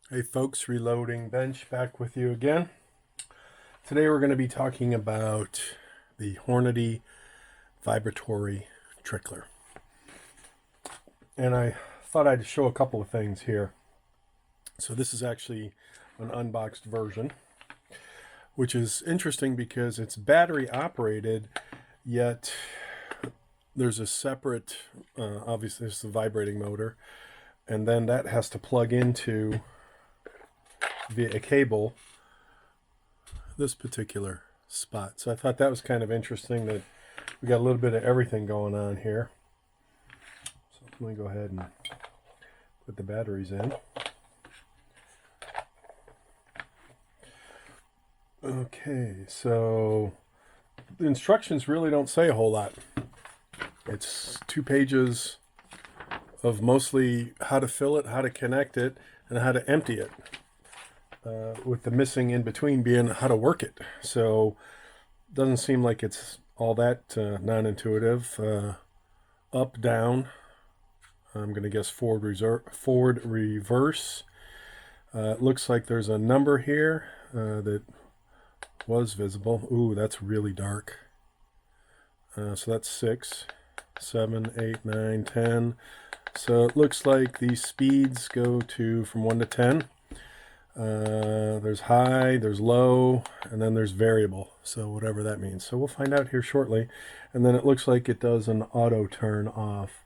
Hey folks, Reloading Bench back with you again. Today we're going to be talking about the Hornady Vibratory Trickler. And I thought I'd show a couple of things here. So this is actually an unboxed version, which is interesting because it's battery operated, yet there's a separate, obviously this is the vibrating motor, and then that has to plug into via a cable this particular spot. So I thought that was kind of interesting that we got a little bit of everything going on here. So let me go ahead and put the batteries in. Okay, so the instructions really don't say a whole lot. It's 2 pages of mostly how to fill it, how to connect it, and how to empty it. With the missing in between being how to work it. So it doesn't seem like it's all that non-intuitive. Up, down, I'm going to guess forward, reverse. It looks like there's a number here that was visible. Ooh, that's really dark. So that's 6, 7, 8, 9, 10. So it looks like these speeds go to from 1 to 10. There's high, there's low, and then there's variable, so whatever that means. So we'll find out here shortly. And then it looks like it does an auto turn off.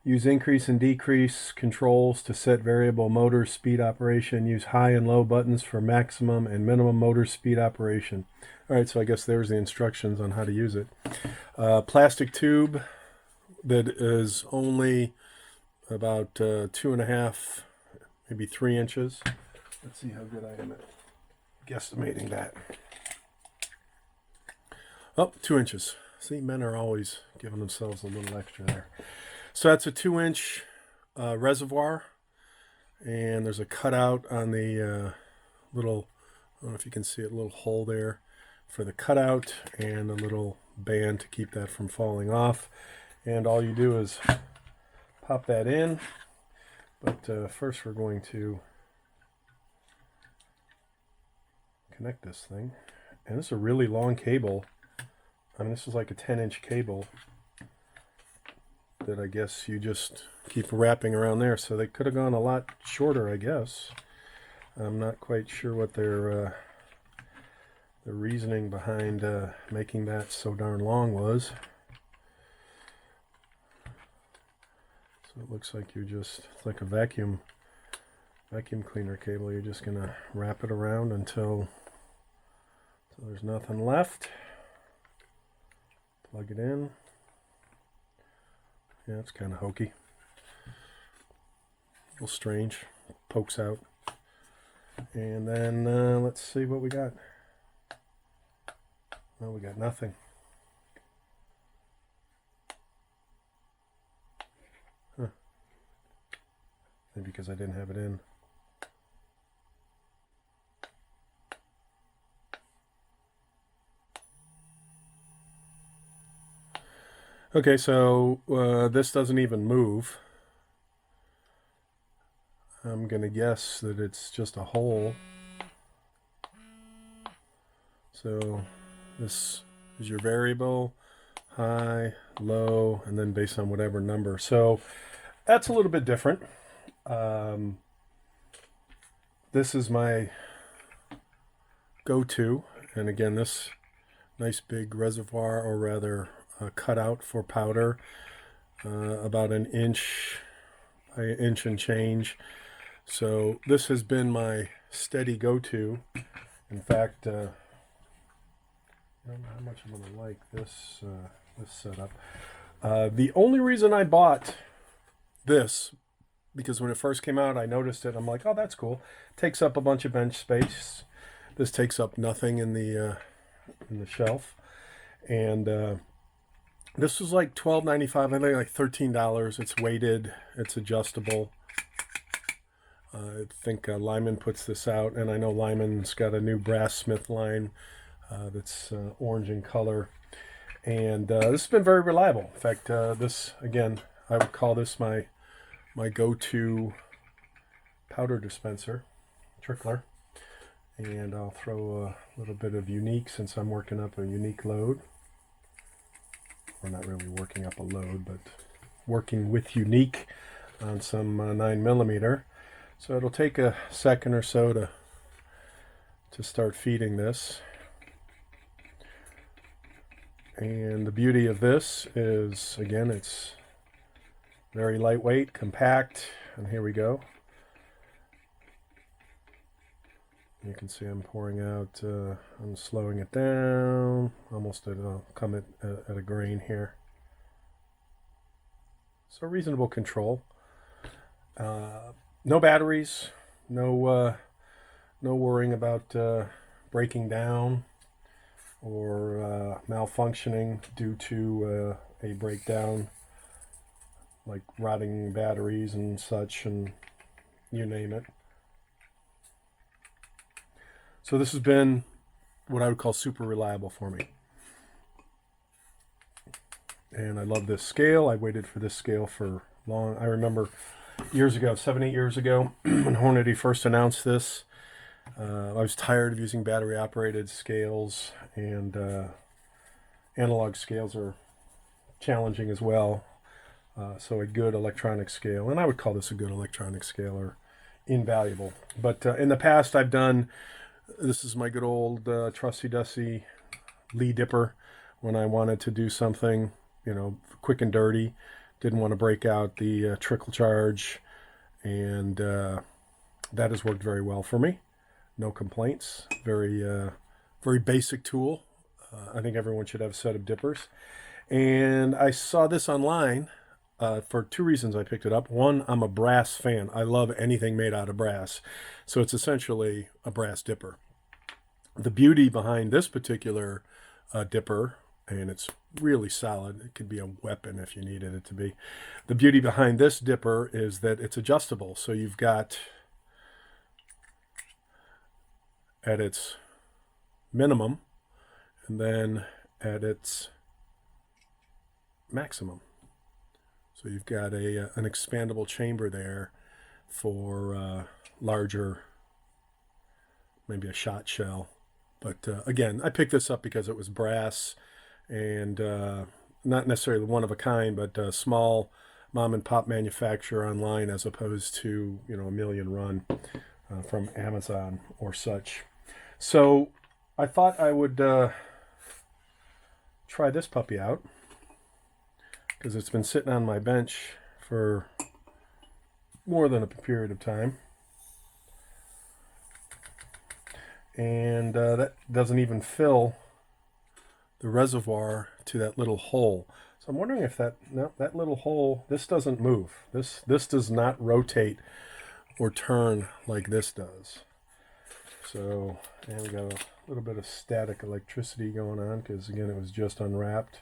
Use increase and decrease controls to set variable motor speed operation. Use high and low buttons for maximum and minimum motor speed operation. All right, so I guess there's the instructions on how to use it. Plastic tube that is only about 2.5, maybe 3 inches. Let's see how good I am at guesstimating that. Oh, 2 inches. See, men are always giving themselves a little extra there. So that's a 2-inch reservoir, and there's a cutout on the little, I don't know if you can see it, little hole there for the cutout, and a little band to keep that from falling off. And all you do is pop that in, but first we're going to connect this thing. And this is a really long cable. I mean, this is like a 10-inch cable that I guess you just keep wrapping around there. So they could have gone a lot shorter, I guess. I'm not quite sure what their the reasoning behind making that so darn long was. So it looks like it's like a vacuum cleaner cable. You're just gonna wrap it around until there's nothing left. Plug it in. Yeah, it's kind of hokey. A little strange. Pokes out. And then let's see what we got. No, we got nothing. Huh. Maybe because I didn't have it in. Okay, so this doesn't even move. I'm going to guess that it's just a hole. So this is your variable, high, low, and then based on whatever number. So that's a little bit different. This is my go-to. And again, this nice big reservoir, or rather cutout for powder, about an inch by an inch and change. So this has been my steady go-to. In fact, I don't know how much I'm going to like this setup. The only reason I bought this, because when it first came out, I noticed it. I'm like, oh, that's cool. Takes up a bunch of bench space. This takes up nothing in the shelf, and this was like $12.95. I think like $13. It's weighted. It's adjustable. I think Lyman puts this out, and I know Lyman's got a new Brass Smith line that's orange in color, and this has been very reliable. In fact, this again, I would call this my go-to powder dispenser. Trickler. And I'll throw a little bit of unique since I'm working up a unique load. We're not really working up a load, but working with unique on some 9mm. So it'll take a second or so to start feeding this. And the beauty of this is, again, it's very lightweight, compact, and here we go. You can see I'm pouring out, I'm slowing it down, almost I'll come at a grain here. So reasonable control. No batteries, no worrying about breaking down or malfunctioning due to a breakdown, like rotting batteries and such, and you name it. So this has been what I would call super reliable for me. And I love this scale. I waited for this scale for long. I remember years ago, 7-8 years ago, when Hornady first announced this, I was tired of using battery operated scales, and analog scales are challenging as well. So a good electronic scale, and I would call this a good electronic scale, or invaluable. But in the past I've done, this is my good old trusty-dusty Lee dipper when I wanted to do something, you know, quick and dirty. Didn't want to break out the trickle charge, and that has worked very well for me. No complaints. Very basic tool. I think everyone should have a set of dippers. And I saw this online for two reasons I picked it up. One, I'm a brass fan. I love anything made out of brass. So it's essentially a brass dipper. The beauty behind this particular dipper, and it's really solid, it could be a weapon if you needed it to be. The beauty behind this dipper is that it's adjustable. So you've got at its minimum and then at its maximum. So you've got an expandable chamber there for larger, maybe a shot shell. But again, I picked this up because it was brass and not necessarily one of a kind, but a small mom and pop manufacturer online, as opposed to, you know, a million run from Amazon or such. So I thought I would try this puppy out, because it's been sitting on my bench for more than a period of time. And that doesn't even fill the reservoir to that little hole. So I'm wondering if that little hole, this doesn't move. This does not rotate or turn like this does. So, and we got a little bit of static electricity going on because, again, it was just unwrapped.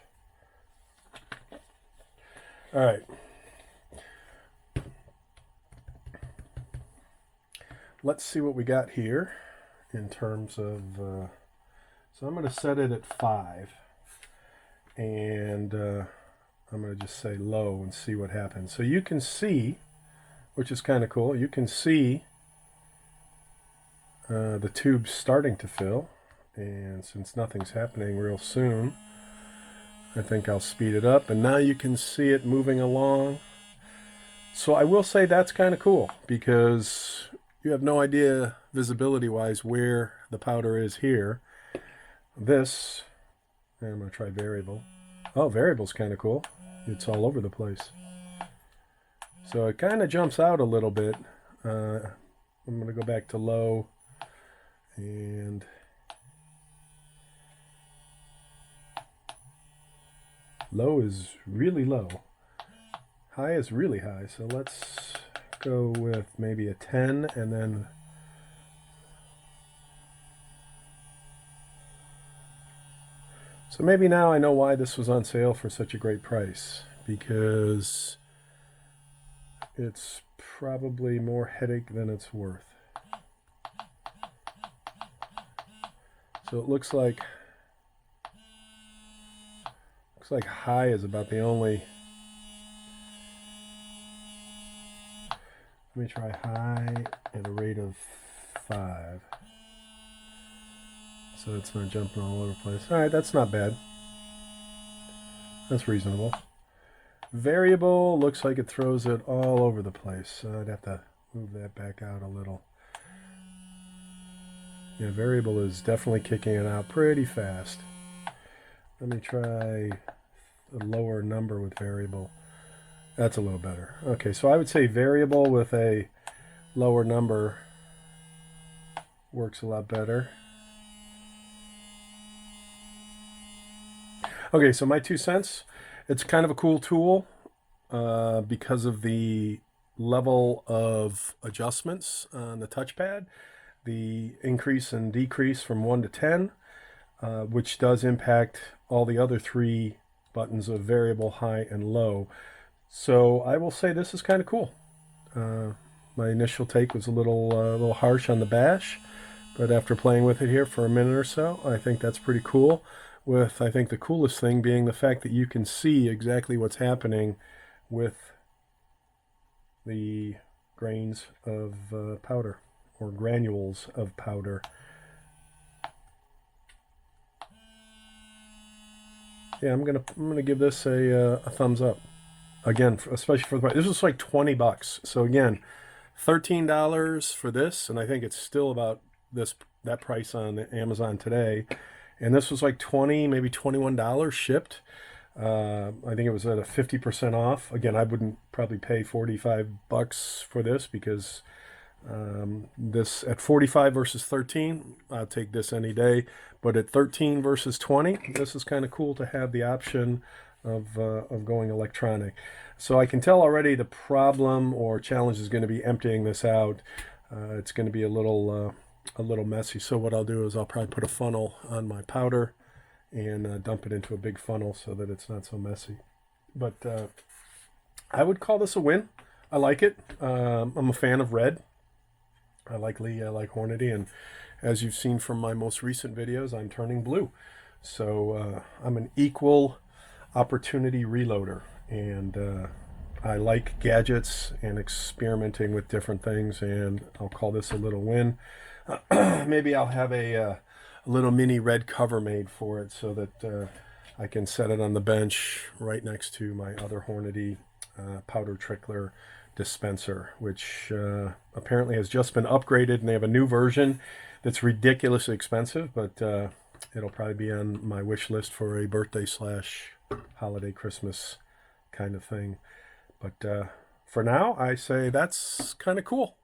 All right. Let's see what we got here in terms of, so I'm going to set it at 5, and I'm going to just say low and see what happens. So you can see, which is kind of cool, you can see the tube starting to fill, and since nothing's happening real soon, I think I'll speed it up, and now you can see it moving along. So I will say that's kind of cool, because you have no idea visibility-wise where the powder is here. This, and I'm going to try variable. Oh, variable's kind of cool. It's all over the place. So it kind of jumps out a little bit. I'm going to go back to low, and low is really low. High is really high. So let's go with maybe a 10, and then so maybe now I know why this was on sale for such a great price, because it's probably more headache than it's worth. So it looks like high is about the only. Let me try high at a rate of 5. So it's not jumping all over the place. All right, that's not bad. That's reasonable. Variable looks like it throws it all over the place. So I'd have to move that back out a little. Yeah, variable is definitely kicking it out pretty fast. Let me try a lower number with variable. That's a little better. Okay, so I would say variable with a lower number works a lot better. Okay, so my 2 cents. It's kind of a cool tool because of the level of adjustments on the touchpad. The increase and decrease from 1 to 10, which does impact all the other 3 buttons of variable, high, and low. So I will say this is kind of cool. My initial take was a little harsh on the bash, but after playing with it here for a minute or so, I think that's pretty cool. With, I think, the coolest thing being the fact that you can see exactly what's happening with the grains of powder, or granules of powder. Yeah, I'm gonna give this a thumbs up. Again, especially for the price. This was like 20 bucks. So again, $13 for this, and I think it's still about that price on Amazon today. And this was like 20, maybe $21 shipped. I think it was at a 50% off. Again, I wouldn't probably pay 45 bucks for this because this at 45 versus 13, I'll take this any day. But at 13 versus 20, this is kind of cool to have the option of going electronic. So I can tell already the problem or challenge is going to be emptying this out. It's going to be a little messy. So what I'll do is I'll probably put a funnel on my powder and dump it into a big funnel so that it's not so messy. But I would call this a win. I like it. I'm a fan of red. I like Lee, I like Hornady, and as you've seen from my most recent videos, I'm turning blue. So I'm an equal opportunity reloader, and I like gadgets and experimenting with different things, and I'll call this a little win. Maybe I'll have a little mini red cover made for it so that I can set it on the bench right next to my other Hornady powder trickler dispenser, which apparently has just been upgraded, and they have a new version that's ridiculously expensive, but it'll probably be on my wish list for a birthday / holiday Christmas kind of thing. But for now, I say that's kind of cool.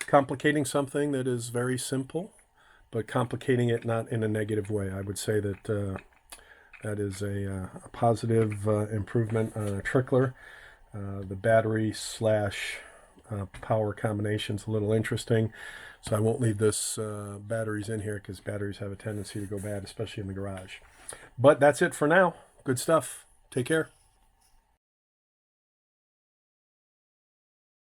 Complicating something that is very simple, but complicating it not in a negative way. I would say that that is a positive improvement on a trickler. The battery / power combination's a little interesting, so I won't leave this batteries in here because batteries have a tendency to go bad, especially in the garage. But that's it for now. Good stuff. Take care.